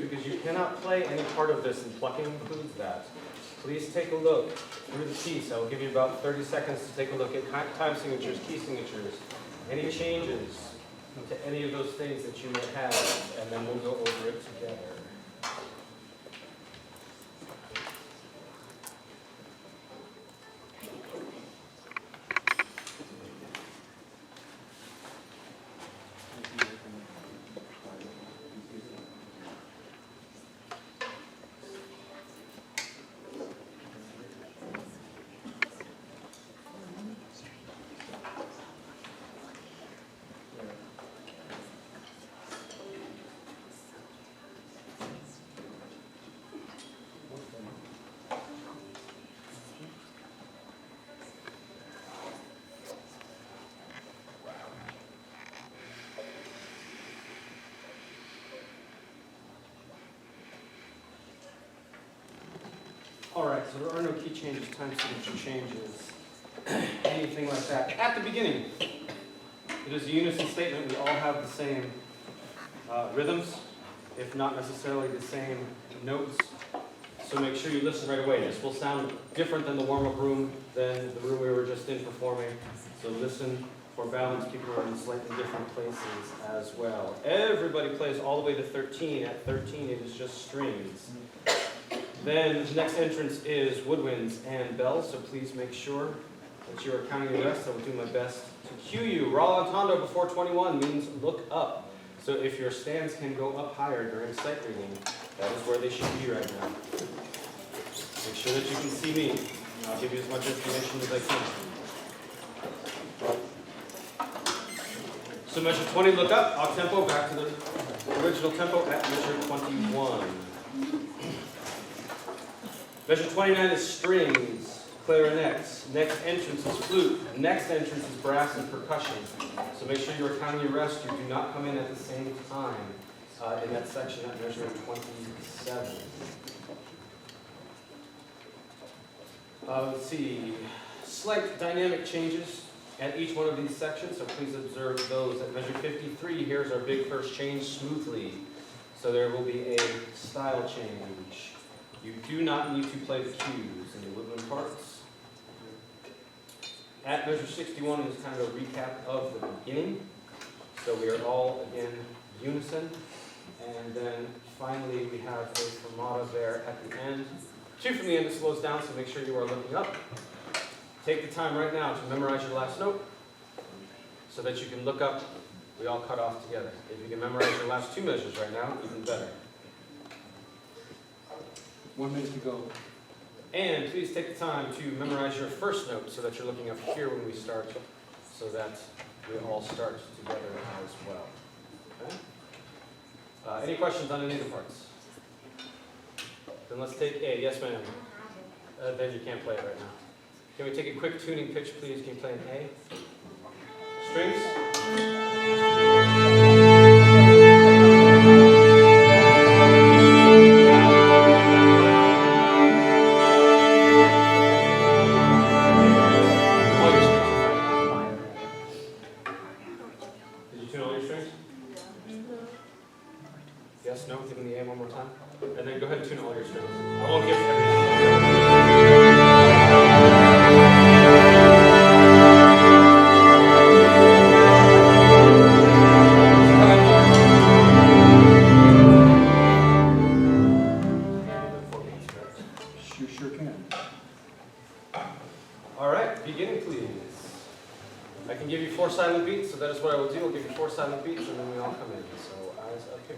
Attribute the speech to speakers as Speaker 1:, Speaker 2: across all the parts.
Speaker 1: because you cannot play any part of this, and plucking includes that. Please take a look through the piece. I will give you about 30 seconds to take a look at time signatures, key signatures, any changes to any of those things that you may have, and then we'll go over it together. All right, so there are no key changes, time signature changes, anything like that. At the beginning, it is a unison statement. We all have the same rhythms, if not necessarily the same notes. So make sure you listen right away. This will sound different than the warm-up room, than the room we were just in performing. So listen for balance. People are in slightly different places as well. Everybody plays all the way to 13. At 13, it is just strings. Then the next entrance is woodwinds and bells, so please make sure that you are counting the rest. I will do my best to cue you. Rallentando before 21 means look up. So if your stands can go up higher during sight reading, that is where they should be right now. Make sure that you can see me, and I'll give you as much information as I can. So measure 20, look up, off tempo, back to the original tempo at measure 21. Measure 29 is strings, clarinets. Next entrance is flute. Next entrance is brass and percussion. So make sure you are counting your rest. You do not come in at the same time in that section at measure 27. Let's see. Slight dynamic changes at each one of these sections, so please observe those. At measure 53, here's our big first change, smoothly. So there will be a style change. You do not need to play the cues in the woodwind parts. At measure 61 is kind of a recap of the beginning. So we are all, again, unison. And then finally we have a fermata there at the end. 2 from the end, it slows down, so make sure you are looking up. Take the time right now to memorize your last note so that you can look up. We all cut off together. If you can memorize your last 2 measures right now, even better.
Speaker 2: 1 minute to go.
Speaker 1: And please take the time to memorize your first note so that you're looking up here when we start, so that we all start together as well. Okay? Any questions on any of the parts? Then let's take A. Yes, ma'am. Then you can't play it right now. Can we take a quick tuning pitch, please? Can you play an A? Strings? Yes, no, give them the A one more time. And then go ahead and tune all your strings. I won't give you everything.
Speaker 2: Sure can.
Speaker 1: All right, beginning please. I can give you 4 silent beats, so that is what I will do. I'll give you 4 silent beats and then we all come in. So eyes up here.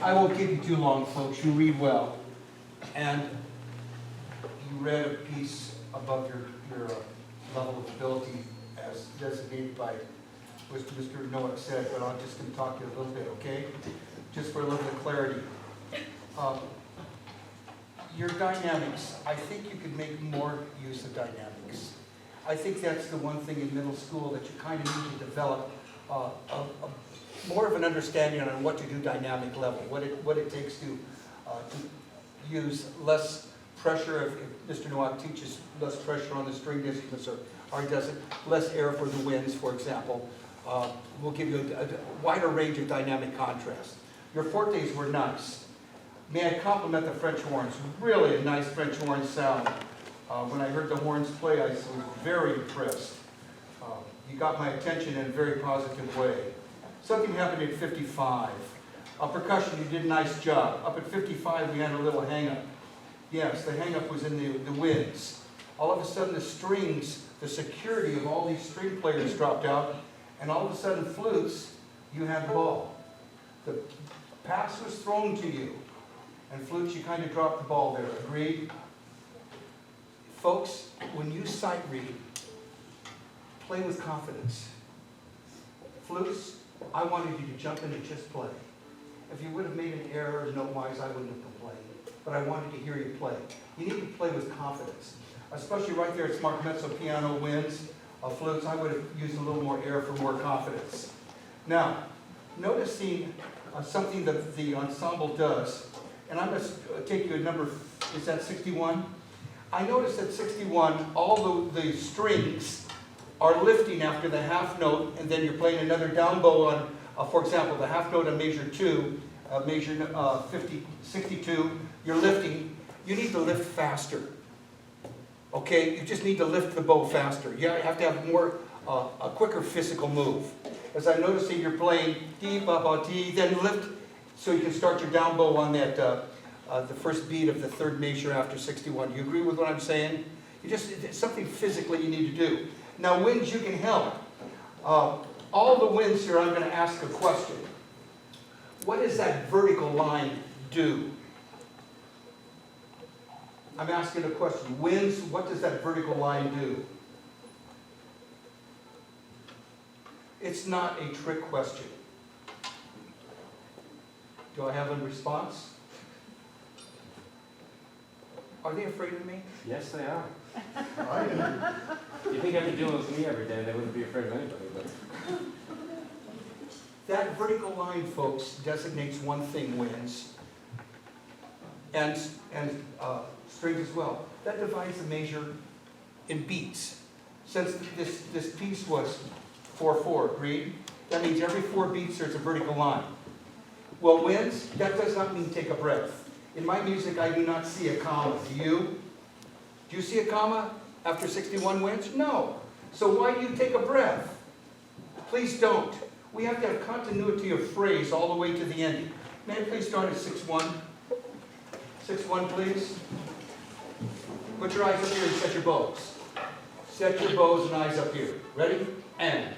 Speaker 3: I won't keep you too long, folks. You read well. And you read a piece above your level of ability as designated by what Mr. Noack said, but I'm just going to talk to you a little bit, okay? Just for a little bit of clarity. Your dynamics, I think you could make more use of dynamics. I think that's the one thing in middle school that you kind of need to develop more of an understanding on what to do dynamic level, what it takes to use less pressure. If Mr. Noack teaches less pressure on the string instruments, or does it, less air for the winds, for example, will give you a wider range of dynamic contrast. Your fortes were nice. May I compliment the French horns? Really a nice French horn sound. When I heard the horns play, I was very impressed. You got my attention in a very positive way. Something happened at 55. Percussion, you did a nice job. Up at 55, we had a little hang-up. Yes, the hang-up was in the winds. All of a sudden, the strings, the security of all these string players dropped out, and all of a sudden, flutes, you had the ball. The pass was thrown to you, and flutes, you kind of dropped the ball there. Agreed? Folks, when you sight read, play with confidence. Flutes, I wanted you to jump in and just play. If you would have made an error note-wise, I wouldn't have complained. But I wanted to hear you play. You need to play with confidence. Especially right there at smart mezzo piano winds, flutes, I would have used a little more air for more confidence. Now, noticing something that the ensemble does, and I'm going to take you a number, is that 61? I noticed at 61, all the strings are lifting after the half note, and then you're playing another down bow on, for example, the half note on measure 2, measure 62, you're lifting. You need to lift faster. Okay, you just need to lift the bow faster. You have to have more, a quicker physical move. As I'm noticing, you're playing dee, ba, ba, dee, then lift, so you can start your down bow on that, the first beat of the third measure after 61. You agree with what I'm saying? It's something physically you need to do. Now, winds, you can help. All the winds here, I'm going to ask a question. What does that vertical line do? I'm asking a question. Winds, what does that vertical line do? It's not a trick question. Do I have a response? Are they afraid of me?
Speaker 1: Yes, they are.
Speaker 2: I am.
Speaker 1: You think after dealing with me every day, they wouldn't be afraid of anybody, but...
Speaker 3: That vertical line, folks, designates one thing, winds, and strings as well. That divides the measure in beats. Since this piece was 4/4, agreed? That means every 4 beats there's a vertical line. Well, winds, that does not mean take a breath. In my music, I do not see a comma. Do you? Do you see a comma after 61 winds? No. So why do you take a breath? Please don't. We have to have continuity of phrase all the way to the ending. May I please start at 6/1? 6/1, please. Put your eyes up here and set your bows. Set your bows and eyes up here. Ready? And.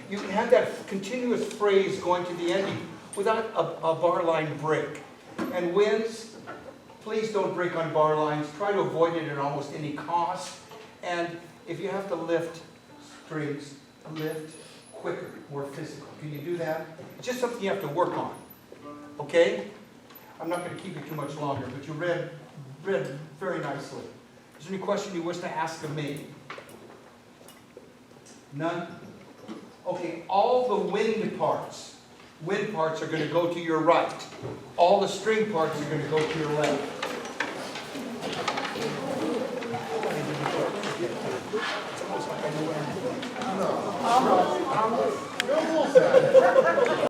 Speaker 3: You can have that continuous phrase going to the ending without a bar line break. And winds, please don't break on bar lines. Try to avoid it at almost any cost. And if you have to lift strings, lift quicker, more physical. Can you do that? It's just something you have to work on. Okay? I'm not going to keep you too much longer, but you read very nicely. Is there any question you wish to ask of me? None? Okay, all the wind parts are going to go to your right. All the string parts are going to go to your left. It's almost like I know where I'm going.